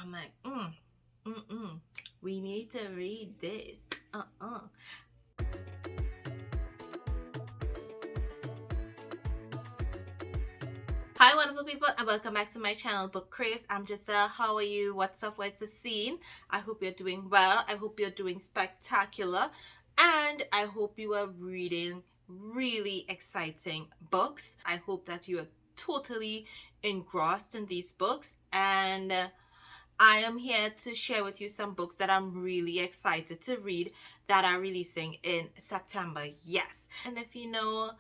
I'm like, we need to read this. Hi wonderful people, and welcome back to my channel Book Craves. I'm Giselle. How are you? What's up? What's the scene? I hope you're doing well. I hope you're doing spectacular, and I hope you are reading really exciting books. I hope that you are totally engrossed in these books, and I am here to share with you some books that I'm really excited to read that are releasing in September. Yes, and if you know,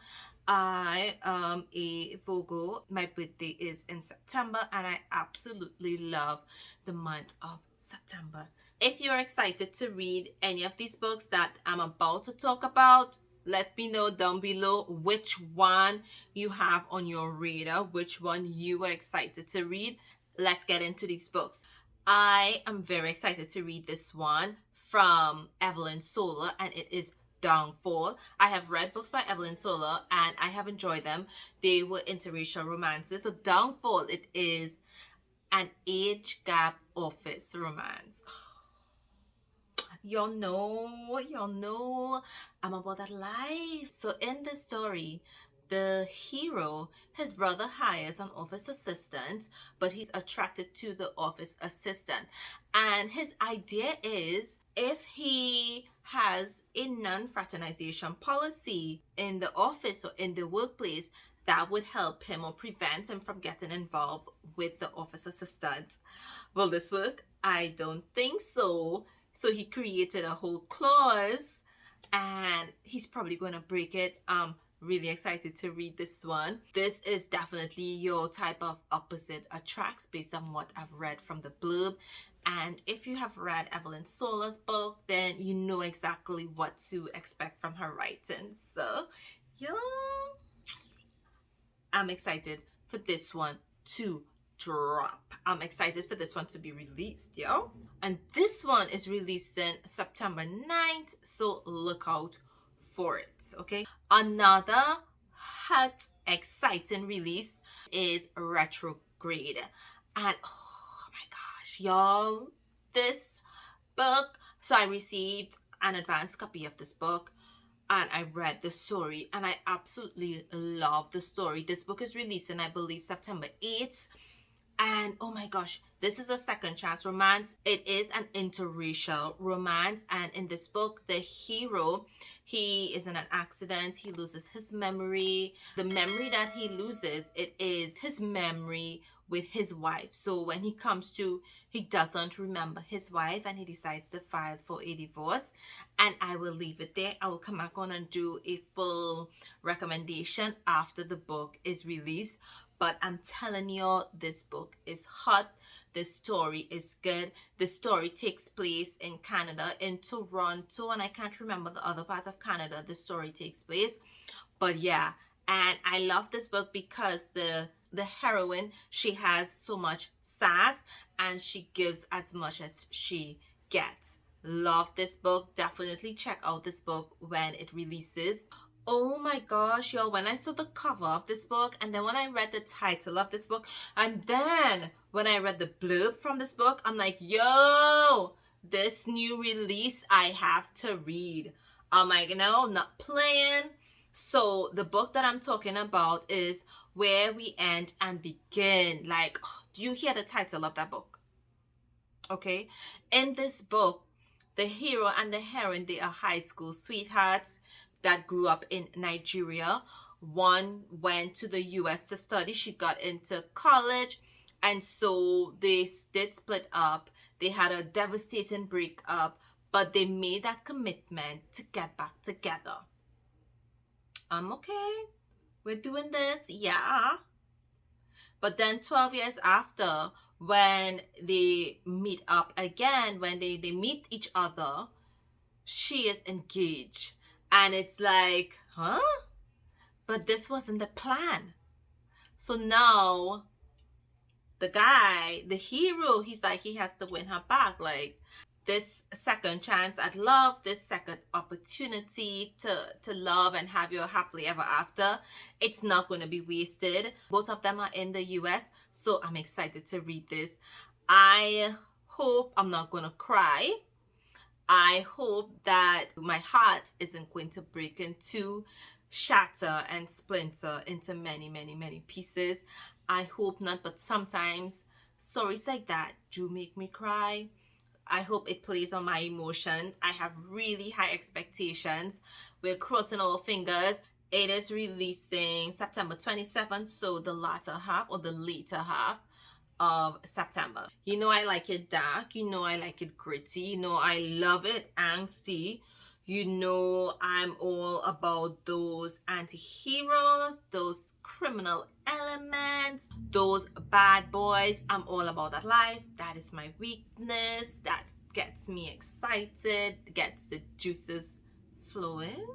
I am a Virgo. My birthday is in September, and I absolutely love the month of September. If you're excited to read any of these books that I'm about to talk about, let me know down below which one you have on your radar, which one you are excited to read. Let's get into these books. I am very excited to read this one from Evelyn Sola, and it is Downfall. I have read books by Evelyn Sola and I have enjoyed them. They were interracial romances. So Downfall, it is an age gap office romance. Y'all know I'm about that life. So in the story, the hero, his brother hires an office assistant, but he's attracted to the office assistant. And his idea is, if he has a non-fraternization policy in the office or in the workplace, that would help him or prevent him from getting involved with the office assistant. Will this work? I don't think so. So he created a whole clause, and he's probably going to break it. Really excited to read this one. This is definitely your type of opposite attracts based on what I've read from the blurb. And if you have read Evelyn Sola's book, then you know exactly what to expect from her writing. So, yeah, I'm excited for this one to drop. I'm excited for this one to be released, yo. And this one is releasing September 9th, so look out for it, okay? Another hot, exciting release is Retrograde. And oh my gosh, y'all, this book. So I received an advanced copy of this book and I read the story, and I absolutely love the story. This book is releasing, I believe, September 8th. And oh my gosh, this is a second chance romance. It is an interracial romance, and in this book, the hero, he is in an accident. He loses his memory. The memory that he loses, it is his memory with his wife. So when he comes to, he doesn't remember his wife, and he decides to file for a divorce. And I will leave it there. I will come back on and do a full recommendation after the book is released. But I'm telling you, this book is hot. The story is good. The story takes place in Canada, in Toronto, and I can't remember the other part of Canada the story takes place. But yeah, and I love this book because the heroine, she has so much sass, and she gives as much as she gets. Love this book. Definitely check out this book when it releases. Oh my gosh, y'all, when I saw the cover of this book, and then when I read the title of this book, and then when I read the blurb from this book, I'm like, yo, this new release I have to read. I'm like, no, I'm not playing. So the book that I'm talking about is Where We End and Begin. Like, do you hear the title of that book? Okay. In this book, the hero and the heroine, they are high school sweethearts that grew up in Nigeria. One went to the US to study. She got into college, and so they did split up. They had a devastating breakup, but they made that commitment to get back together. Okay, we're doing this, yeah. But then 12 years after, when they meet up again, when they meet each other, she is engaged. And it's like, huh? But this wasn't the plan. So now the guy, the hero, he's like, he has to win her back. Like, this second chance at love, this second opportunity to love and have your happily ever after, it's not going to be wasted. Both of them are in the US, so I'm excited to read this. I hope I'm not gonna cry. I hope that my heart isn't going to break into shatter and splinter into many, many, many pieces. I hope not, but sometimes stories like that do make me cry. I hope it plays on my emotions. I have really high expectations. We're crossing our fingers. It is releasing September 27th, so the latter half or the later half of September. You know I like it dark. You know I like it gritty. You know I love it angsty. You know I'm all about those anti-heroes, those criminal elements, those bad boys. I'm all about that life. That is my weakness. That gets me excited, gets the juices flowing.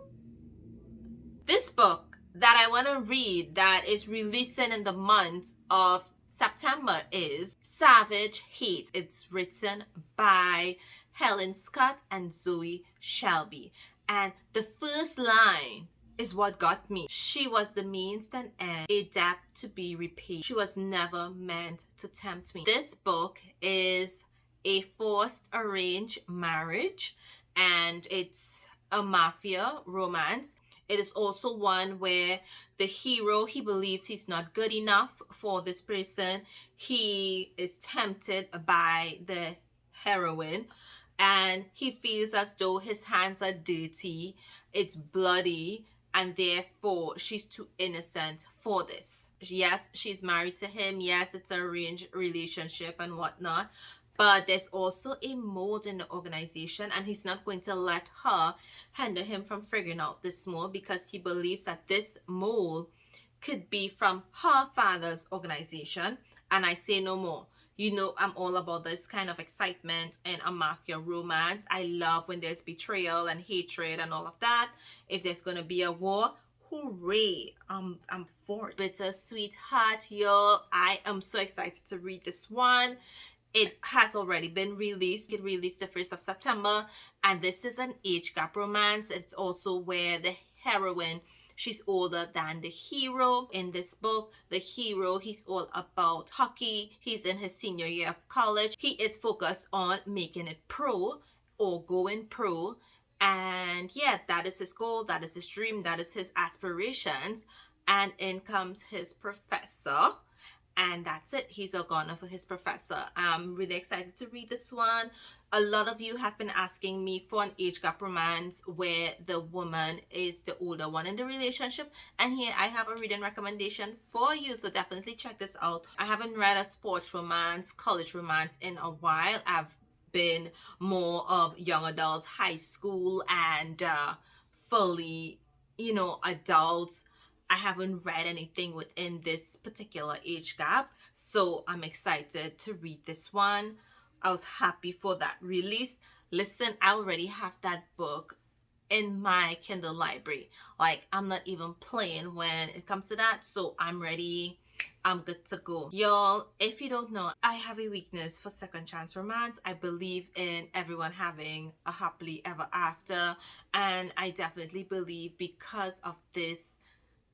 This book that I want to read that is releasing in the month of September is Savage Hate. It's written by Helen Scott and Zoe Shelby. And the first line is what got me. She was the means and end, a debt to be repaid. She was never meant to tempt me. This book is a forced arranged marriage, and it's a mafia romance. It is also one where the hero, he believes he's not good enough for this person. He is tempted by the heroine, and he feels as though his hands are dirty, it's bloody, and therefore she's too innocent for this. Yes, she's married to him. Yes, it's an arranged relationship and whatnot. But there's also a mold in the organization, and he's not going to let her hinder him from figuring out this mold, because he believes that this mold could be from her father's organization. And I say no more. You know, I'm all about this kind of excitement in a mafia romance. I love when there's betrayal and hatred and all of that. If there's going to be a war, hooray, I'm for it. Bittersweet heart, y'all. I am so excited to read this one. It has already been released. It released the 1st of September. And this is an age gap romance. It's also where the heroine, she's older than the hero. In this book, the hero, he's all about hockey. He's in his senior year of college. He is focused on making it pro or going pro. And yeah, that is his goal. That is his dream. That is his aspirations. And in comes his professor. And that's it. He's a goner for his professor. I'm really excited to read this one. A lot of you have been asking me for an age gap romance where the woman is the older one in the relationship. And here I have a reading recommendation for you. So definitely check this out. I haven't read a sports romance, college romance in a while. I've been more of young adult, high school, and fully, adults. I haven't read anything within this particular age gap, so I'm excited to read this one. I was happy for that release. Listen, I already have that book in my Kindle library. Like, I'm not even playing when it comes to that, so I'm ready. I'm good to go. Y'all, if you don't know, I have a weakness for second chance romance. I believe in everyone having a happily ever after, and I definitely believe because of this,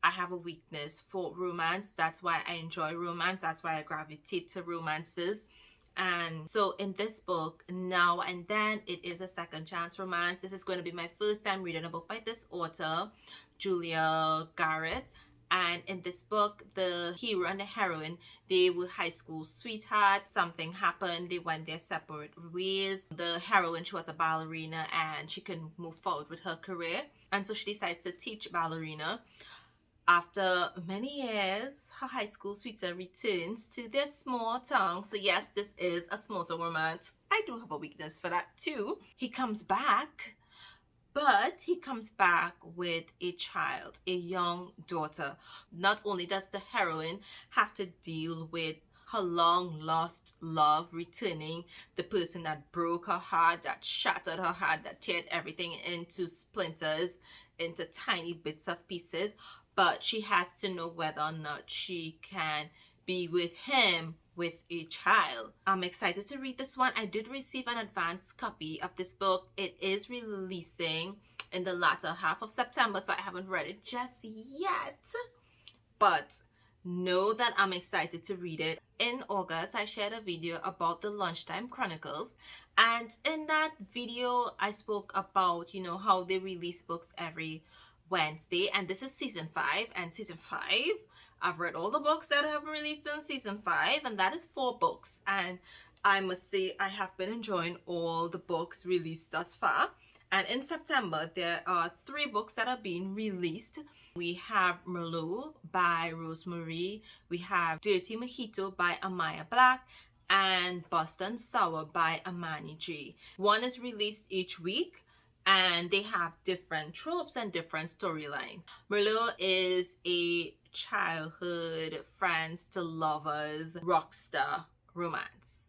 I have a weakness for romance. That's why I enjoy romance. That's why I gravitate to romances. And so in this book, Now and Then, it is a second chance romance. This is going to be my first time reading a book by this author, Julia Jarrett. And in this book, the hero and the heroine, they were high school sweethearts. Something happened. They went their separate ways. The heroine, she was a ballerina and she couldn't move forward with her career. And so she decides to teach ballerina. After many years, her high school sweetheart returns to their small town. So yes, this is a small town romance. I do have a weakness for that too. He comes back, but he comes back with a child, a young daughter. Not only does the heroine have to deal with her long lost love returning, the person that broke her heart, that shattered her heart, that teared everything into splinters, into tiny bits of pieces, but she has to know whether or not she can be with him with a child. I'm excited to read this one. I did receive an advanced copy of this book. It is releasing in the latter half of September, so I haven't read it just yet. But know that I'm excited to read it. In August, I shared a video about the Lunchtime Chronicles, and in that video, I spoke about, how they release books every Wednesday, and this is season 5, and season 5, I've read all the books that have released in season 5, and that is 4 books, and I must say I have been enjoying all the books released thus far. And in September, there are 3 books that are being released. We have Merlot by Rosemary, we have Dirty Mojito by Amaya Black, and Boston Sour by Imani J. One is released each week, and they have different tropes and different storylines. Merlot is a childhood friends to lovers rockstar romance.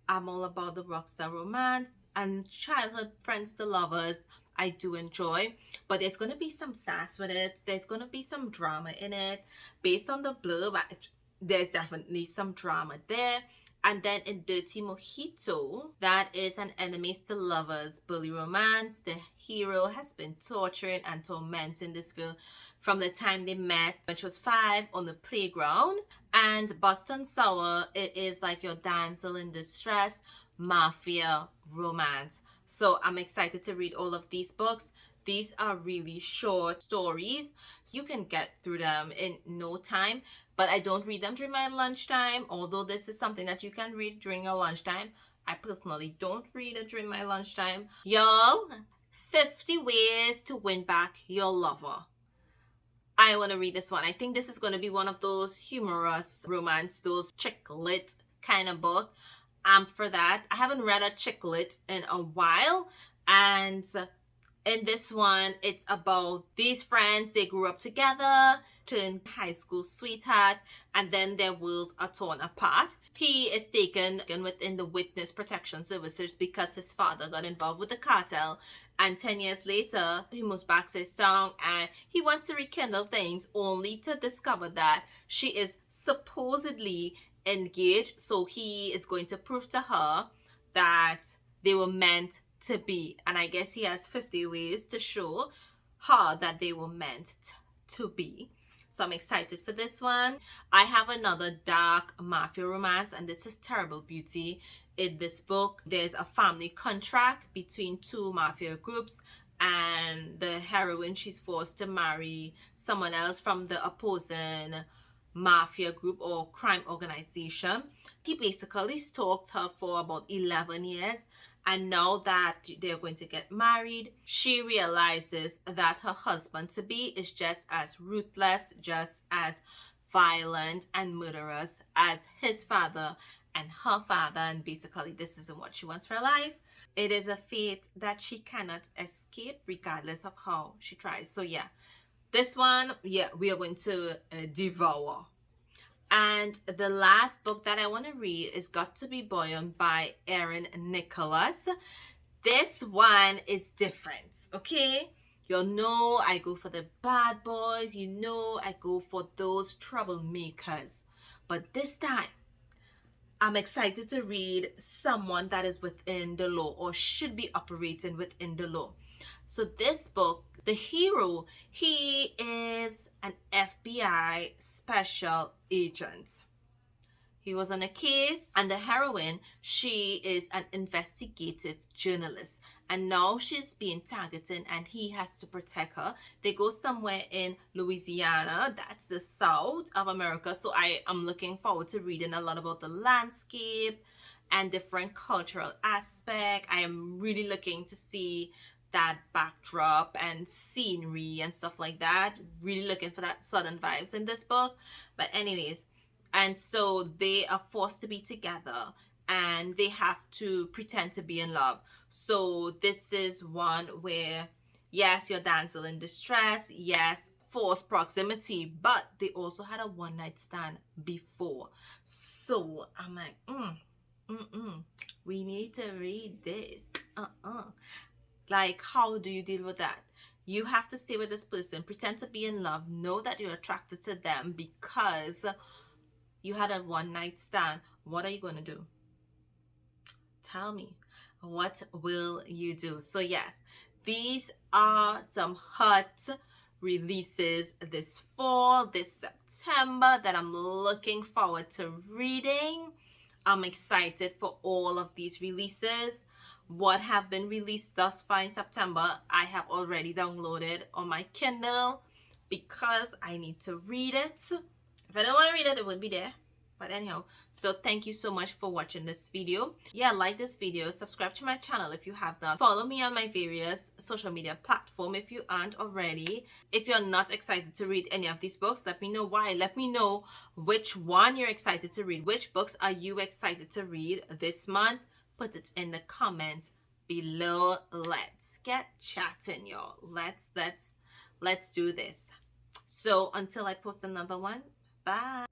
I'm all about the rockstar romance and childhood friends to lovers. I do enjoy, but there's going to be some sass with it. There's going to be some drama in it. Based on the blurb, there's definitely some drama there. And then in Dirty Mojito, that is an enemies to lovers bully romance. The hero has been torturing and tormenting this girl from the time they met when she was 5 on the playground. And Boston Sour, it is like your damsel in distress mafia romance. So I'm excited to read all of these books. These are really short stories, so you can get through them in no time. But I don't read them during my lunchtime, although this is something that you can read during your lunchtime. I personally don't read it during my lunchtime. Y'all, 50 ways to win back your lover. I want to read this one. I think this is going to be one of those humorous romance, those chick lit kind of book. For that. I haven't read a chick lit in a while, and in this one, it's about these friends. They grew up together, turned high school sweetheart, and then their worlds are torn apart. He is taken within the witness protection services because his father got involved with the cartel, and 10 years later, he moves back to his town and he wants to rekindle things, only to discover that she is supposedly engaged. So he is going to prove to her that they were meant to be, and I guess he has 50 ways to show her that they were meant to be. So I'm excited for this one. I have another dark mafia romance, and this is Terrible Beauty. In this book, there's a family contract between 2 mafia groups, and the heroine, she's forced to marry someone else from the opposing mafia group or crime organization. He basically stalked her for about 11 years, and now that they're going to get married, she realizes that her husband-to-be is just as ruthless, just as violent and murderous as his father and her father, and basically this isn't what she wants for her life. It is a fate that she cannot escape regardless of how she tries. So yeah, this one, we are going to devour. And the last book that I want to read is Got to Be Buoyant by Erin Nicholas. This one is different, okay? You know I go for the bad boys. You know I go for those troublemakers. But this time, I'm excited to read someone that is within the law or should be operating within the law. So this book, the hero, he is an FBI special agent. He was on a case, and the heroine, she is an investigative journalist, and now she's being targeted and he has to protect her. They go somewhere in Louisiana, that's the south of America. So I am looking forward to reading a lot about the landscape and different cultural aspect. I am really looking to see that backdrop and scenery and stuff like that. Really looking for that southern vibes in this book. But anyways, and so they are forced to be together and they have to pretend to be in love. So this is one where, yes, you're damsel in distress, yes, forced proximity, but they also had a one-night stand before. So I'm like, we need to read this. Like, how do you deal with that? You have to stay with this person, pretend to be in love, know that you're attracted to them because you had a one-night stand. What are you going to do? Tell me, what will you do? So yes, these are some hot releases this fall, this September, that I'm looking forward to reading. I'm excited for all of these releases. What have been released thus far in September, I have already downloaded on my Kindle because I need to read it. If I don't want to read it, it wouldn't be there. But anyhow, so thank you so much for watching this video. Yeah, like this video, subscribe to my channel if you have not. Follow me on my various social media platforms if you aren't already. If you're not excited to read any of these books, let me know why. Let me know which one you're excited to read. Which books are you excited to read this month? Put it in the comments below. Let's get chatting, y'all. Let's do this. So until I post another one, bye.